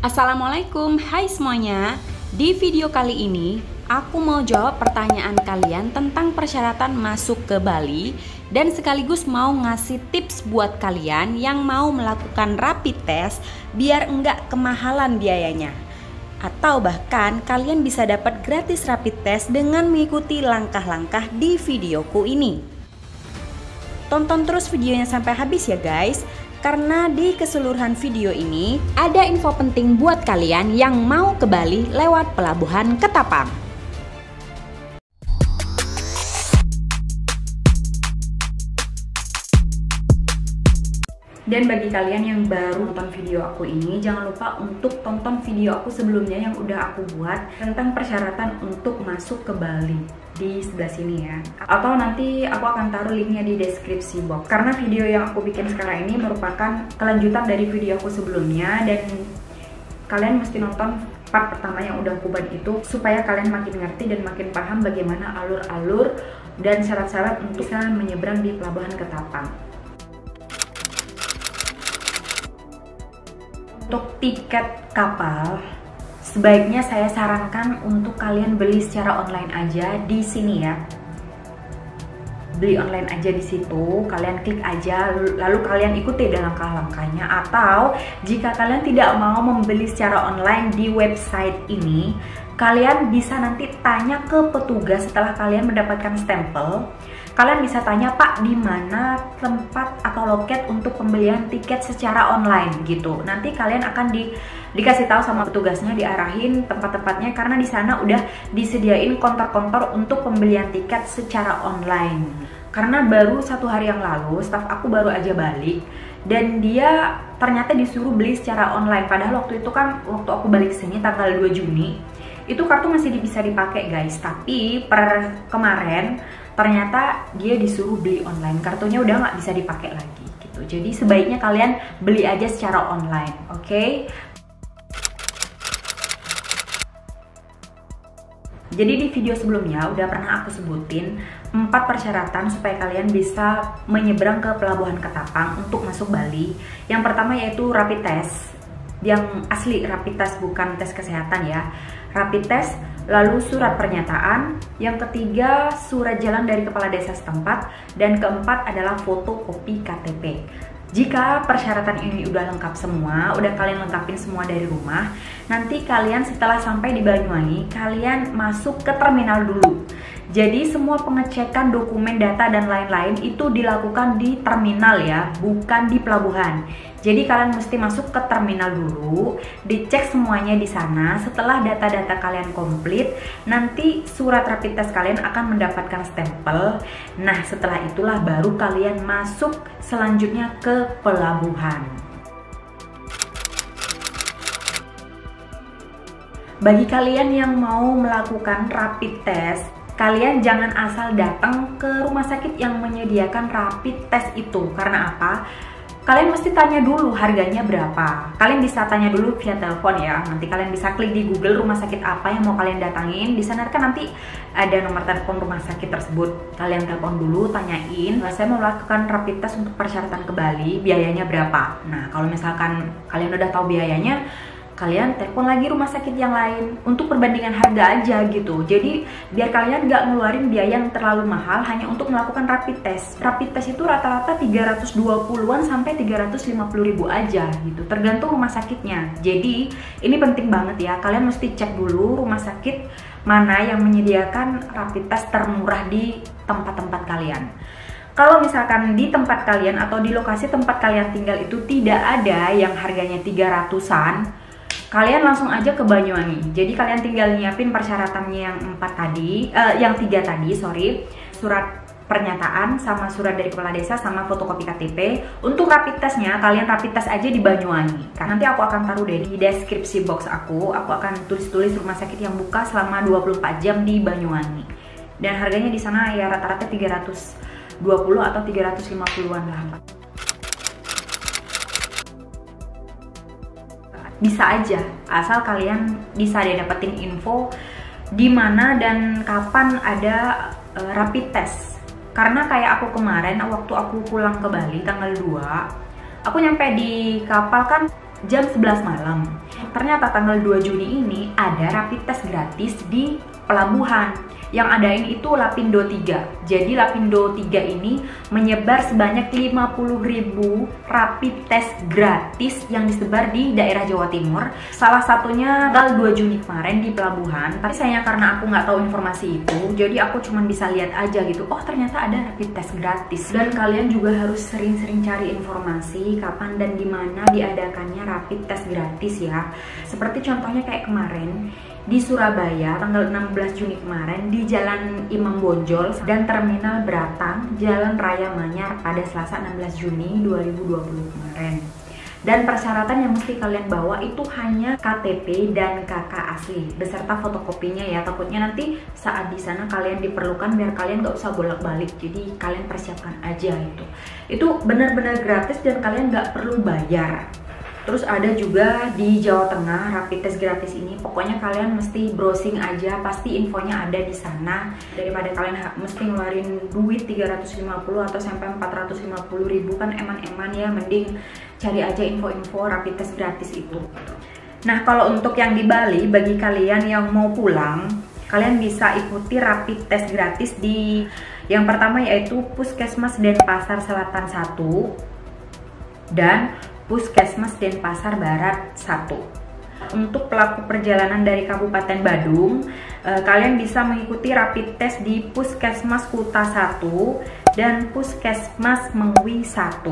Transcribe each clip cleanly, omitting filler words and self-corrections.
Assalamualaikum, hai semuanya. Di video kali ini, aku mau jawab pertanyaan kalian tentang persyaratan masuk ke Bali dan sekaligus mau ngasih tips buat kalian yang mau melakukan rapid test biar enggak kemahalan biayanya. Atau bahkan kalian bisa dapat gratis rapid test dengan mengikuti langkah-langkah di videoku ini. Tonton terus videonya sampai habis ya guys. Karena di keseluruhan video ini ada info penting buat kalian yang mau ke Bali lewat pelabuhan Ketapang. Dan bagi kalian yang baru nonton video aku ini, jangan lupa untuk tonton video aku sebelumnya yang udah aku buat tentang persyaratan untuk masuk ke Bali di sebelah sini ya. Atau nanti aku akan taruh linknya di deskripsi box. Karena video yang aku bikin sekarang ini merupakan kelanjutan dari video aku sebelumnya dan kalian mesti nonton part pertama yang udah aku buat itu supaya kalian makin ngerti dan makin paham bagaimana alur-alur dan syarat-syarat untuk bisa menyeberang di pelabuhan Ketapang. Untuk tiket kapal, sebaiknya saya sarankan untuk kalian beli secara online aja di sini ya. Beli online aja di situ, kalian klik aja, lalu kalian ikuti langkah-langkahnya. Atau jika kalian tidak mau membeli secara online di website ini, kalian bisa nanti tanya ke petugas setelah kalian mendapatkan stempel. Kalian bisa tanya, Pak, di mana tempat atau loket untuk pembelian tiket secara online gitu. Nanti kalian akan dikasih tahu sama petugasnya, diarahin tempat-tempatnya karena di sana udah disediain konter-konter untuk pembelian tiket secara online. Karena baru 1 hari yang lalu, staf aku baru aja balik dan dia ternyata disuruh beli secara online. Padahal waktu itu kan waktu aku balik sini tanggal 2 Juni, itu kartu masih bisa dipakai guys. Tapi per kemarin ternyata dia disuruh beli online, kartunya udah nggak bisa dipakai lagi gitu. Jadi sebaiknya kalian beli aja secara online, oke? Jadi di video sebelumnya udah pernah aku sebutin 4 persyaratan supaya kalian bisa menyeberang ke pelabuhan Ketapang untuk masuk Bali. Yang pertama yaitu rapid test, yang asli rapid test bukan tes kesehatan ya. Rapid test, lalu surat pernyataan, yang ketiga surat jalan dari kepala desa setempat, dan keempat adalah fotokopi KTP. Jika persyaratan ini udah lengkap semua, udah kalian lengkapin semua dari rumah, nanti kalian setelah sampai di Banyuwangi, kalian masuk ke terminal dulu. Jadi semua pengecekan dokumen, data, dan lain-lain itu dilakukan di terminal ya, bukan di pelabuhan. Jadi kalian mesti masuk ke terminal dulu, dicek semuanya di sana. Setelah data-data kalian komplit, nanti surat rapid test kalian akan mendapatkan stempel. Nah, setelah itulah baru kalian masuk selanjutnya ke pelabuhan. Bagi kalian yang mau melakukan rapid test, kalian jangan asal datang ke rumah sakit yang menyediakan rapid test itu. Karena apa? Kalian mesti tanya dulu harganya berapa. Kalian bisa tanya dulu via telepon ya. Nanti kalian bisa klik di Google rumah sakit apa yang mau kalian datangin. Di sana kan nanti ada nomor telepon rumah sakit tersebut. Kalian telepon dulu, tanyain, saya mau melakukan rapid test untuk persyaratan ke Bali, biayanya berapa. Nah, kalau misalkan kalian udah tahu biayanya, kalian telepon lagi rumah sakit yang lain untuk perbandingan harga aja gitu. Jadi biar kalian nggak ngeluarin biaya yang terlalu mahal hanya untuk melakukan rapid test. Rapid test itu rata-rata 320-an sampai 350.000 aja gitu, tergantung rumah sakitnya. Jadi ini penting banget ya, kalian mesti cek dulu rumah sakit mana yang menyediakan rapid test termurah di tempat-tempat kalian. Kalau misalkan di tempat kalian atau di lokasi tempat kalian tinggal itu tidak ada yang harganya 300-an, kalian langsung aja ke Banyuwangi. Jadi kalian tinggal nyiapin persyaratannya yang 3 tadi, surat pernyataan sama surat dari kepala desa sama fotokopi KTP. Untuk rapid testnya kalian rapid test aja di Banyuwangi. Nanti aku akan taruh deh di deskripsi box aku akan tulis rumah sakit yang buka selama 24 jam di Banyuwangi. Dan harganya di sana ya rata-rata 320 atau 350-an lah. Bisa aja, asal kalian bisa deh dapetin info di mana dan kapan ada rapid test. Karena kayak aku kemarin waktu aku pulang ke Bali tanggal 2, aku nyampe di kapal kan jam 11 malam. Ternyata tanggal 2 Juni ini ada rapid test gratis di pelabuhan. Yang adain itu Lapindo 3. Jadi Lapindo 3 ini menyebar sebanyak 50.000 rapid test gratis yang disebar di daerah Jawa Timur. Salah satunya tanggal 2 Juni kemarin di pelabuhan. Tapi sayangnya karena aku nggak tahu informasi itu, jadi aku cuma bisa lihat aja gitu. Oh ternyata ada rapid test gratis. Dan kalian juga harus sering-sering cari informasi kapan dan di mana diadakannya rapid test gratis ya. Seperti contohnya kayak kemarin di Surabaya tanggal 16 Juni kemarin di Jalan Imam Bonjol dan Terminal Beratang Jalan Raya Manyar pada Selasa 16 Juni 2020 kemarin. Dan persyaratan yang mesti kalian bawa itu hanya KTP dan KK asli beserta fotokopinya ya. Takutnya nanti saat di sana kalian diperlukan biar kalian gak usah bolak-balik. Jadi kalian persiapkan aja itu. Itu benar-benar gratis dan kalian gak perlu bayar. Terus ada juga di Jawa Tengah rapid test gratis ini. Pokoknya kalian mesti browsing aja, pasti infonya ada di sana. Daripada kalian mesti ngeluarin duit 350 atau sampai 450.000 kan eman-eman ya, mending cari aja info-info rapid test gratis itu. Nah, kalau untuk yang di Bali, bagi kalian yang mau pulang, kalian bisa ikuti rapid test gratis di yang pertama yaitu Puskesmas Denpasar Selatan 1 dan Puskesmas Denpasar Barat 1. Untuk pelaku perjalanan dari Kabupaten Badung, kalian bisa mengikuti rapid test di Puskesmas Kuta 1 dan Puskesmas Mengwi 1.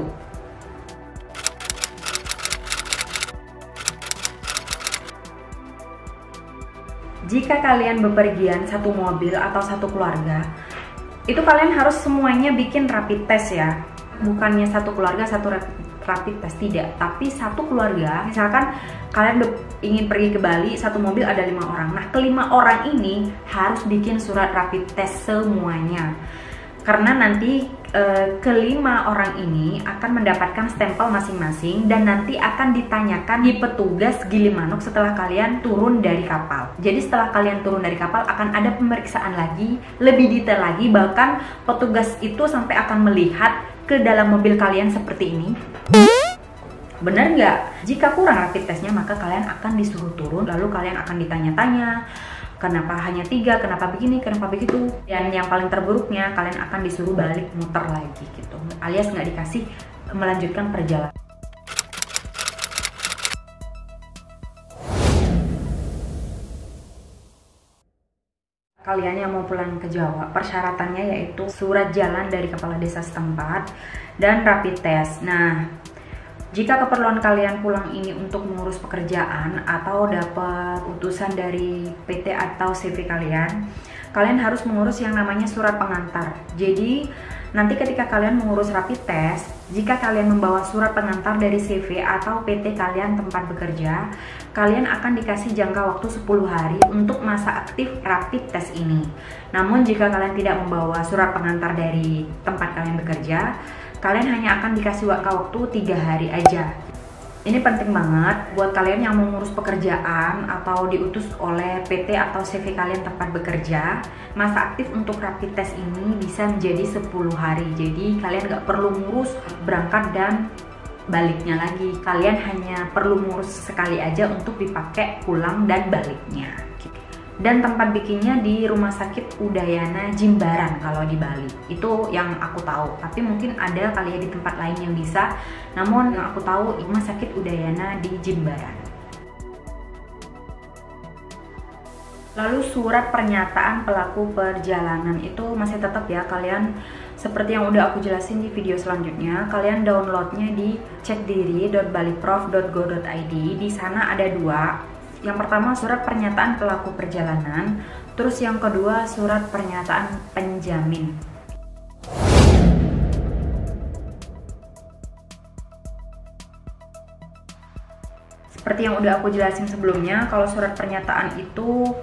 Jika kalian bepergian satu mobil atau satu keluarga, itu kalian harus semuanya bikin rapid test ya. Bukannya satu keluarga satu rapid test, tidak, tapi satu keluarga. Misalkan kalian ingin pergi ke Bali, satu mobil ada 5 orang. Nah, kelima orang ini harus bikin surat rapid test semuanya. Karena nanti kelima orang ini akan mendapatkan stempel masing-masing dan nanti akan ditanyakan di petugas Gilimanuk setelah kalian turun dari kapal. Jadi setelah kalian turun dari kapal akan ada pemeriksaan lagi, lebih detail lagi, bahkan petugas itu sampai akan melihat ke dalam mobil kalian seperti ini. Benar nggak? Jika kurang rapid testnya maka kalian akan disuruh turun, lalu kalian akan ditanya-tanya kenapa hanya 3, kenapa begini, kenapa begitu. Dan yang paling terburuknya kalian akan disuruh balik muter lagi gitu, alias nggak dikasih melanjutkan perjalanan. Kalian yang mau pulang ke Jawa, persyaratannya yaitu surat jalan dari kepala desa setempat dan rapid test. Nah, jika keperluan kalian pulang ini untuk mengurus pekerjaan atau dapat utusan dari PT atau CV kalian, kalian harus mengurus yang namanya surat pengantar. Jadi, nanti ketika kalian mengurus rapid test, jika kalian membawa surat pengantar dari CV atau PT kalian tempat bekerja, kalian akan dikasih jangka waktu 10 hari untuk masa aktif rapid test ini. Namun, jika kalian tidak membawa surat pengantar dari tempat kalian bekerja, kalian hanya akan dikasih waktu 3 hari aja. Ini penting banget buat kalian yang mau ngurus pekerjaan atau diutus oleh PT atau CV kalian tempat bekerja. Masa aktif untuk rapid test ini bisa menjadi 10 hari. Jadi kalian nggak perlu ngurus berangkat dan baliknya lagi. Kalian hanya perlu ngurus sekali aja untuk dipakai pulang dan baliknya. Dan tempat bikinnya di Rumah Sakit Udayana Jimbaran kalau di Bali. Itu yang aku tahu. Tapi mungkin ada kali ya di tempat lain yang bisa. Namun yang aku tahu Rumah Sakit Udayana di Jimbaran. Lalu surat pernyataan pelaku perjalanan itu masih tetap ya, kalian seperti yang udah aku jelasin di video selanjutnya, kalian downloadnya di cekdiri.baliprof.go.id. Di sana ada 2. Yang pertama surat pernyataan pelaku perjalanan, terus yang kedua surat pernyataan penjamin. Seperti yang udah aku jelasin sebelumnya, kalau surat pernyataan itu,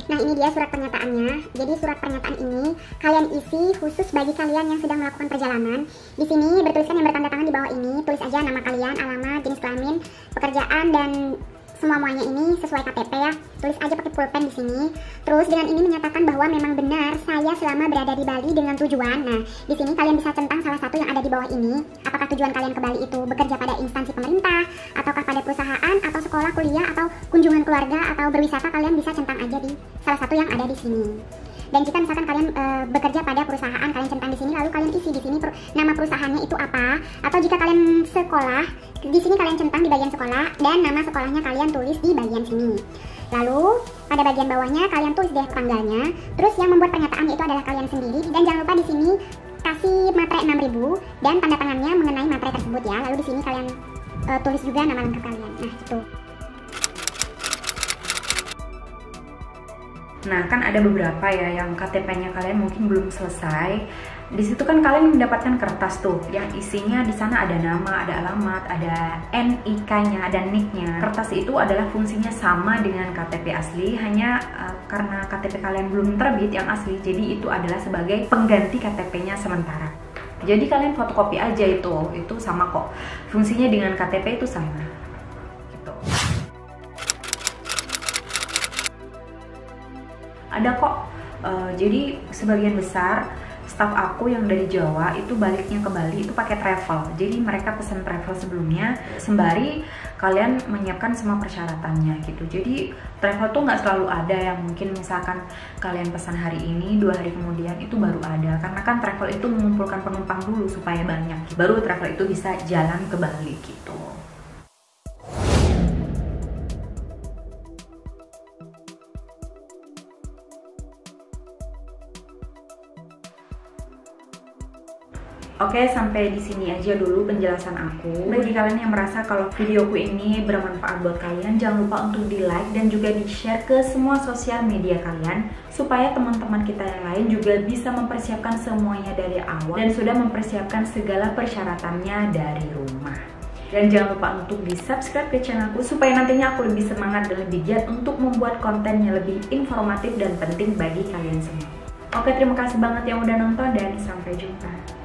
nah ini dia surat pernyataannya. Jadi surat pernyataan ini kalian isi khusus bagi kalian yang sedang melakukan perjalanan. Di sini bertuliskan yang bertanda tangan di bawah ini, tulis aja nama kalian, alamat, jenis kelamin, pekerjaan, dan semuanya ini sesuai KTP ya. Tulis aja pakai pulpen di sini. Terus dengan ini menyatakan bahwa memang benar saya selama berada di Bali dengan tujuan. Nah, di sini kalian bisa centang salah satu yang ada di bawah ini. Apakah tujuan kalian ke Bali itu bekerja pada instansi pemerintah, ataukah pada perusahaan, atau sekolah, kuliah, atau kunjungan keluarga, atau berwisata, kalian bisa centang aja di salah satu yang ada di sini. Dan jika misalkan kalian bekerja pada perusahaan, kalian centang di sini, lalu kalian isi di sini nama perusahaannya itu apa. Atau jika kalian sekolah, di sini kalian centang di bagian sekolah dan nama sekolahnya kalian tulis di bagian sini. Lalu pada bagian bawahnya kalian tulis deh tanggalnya. Terus yang membuat pernyataannya itu adalah kalian sendiri. Dan jangan lupa di sini kasih materai 6.000 dan tanda tangannya mengenai materai tersebut ya. Lalu di sini kalian tulis juga nama lengkap kalian. Nah, gitu. Nah, kan ada beberapa ya yang KTP-nya kalian mungkin belum selesai. Di situ kan kalian mendapatkan kertas tuh yang isinya di sana ada nama, ada alamat, ada NIK-nya, ada NIK-nya. Kertas itu adalah fungsinya sama dengan KTP asli, hanya karena KTP kalian belum terbit yang asli, jadi itu adalah sebagai pengganti KTP-nya sementara. Jadi kalian fotokopi aja itu sama kok. Fungsinya dengan KTP itu sama. Ada kok, jadi sebagian besar staff aku yang dari Jawa itu baliknya ke Bali itu pakai travel. Jadi mereka pesan travel sebelumnya sembari kalian menyiapkan semua persyaratannya gitu. Jadi travel tuh nggak selalu ada yang mungkin misalkan kalian pesan hari ini 2 hari kemudian itu baru ada, karena kan travel itu mengumpulkan penumpang dulu supaya banyak, baru travel itu bisa jalan ke Bali gitu. Oke, sampai di sini aja dulu penjelasan aku. Bagi kalian yang merasa kalau videoku ini bermanfaat buat kalian, jangan lupa untuk di-like dan juga di-share ke semua sosial media kalian supaya teman-teman kita yang lain juga bisa mempersiapkan semuanya dari awal dan sudah mempersiapkan segala persyaratannya dari rumah. Dan jangan lupa untuk di-subscribe ke channelku supaya nantinya aku lebih semangat dan lebih giat untuk membuat konten yang lebih informatif dan penting bagi kalian semua. Oke, terima kasih banget yang udah nonton dan sampai jumpa.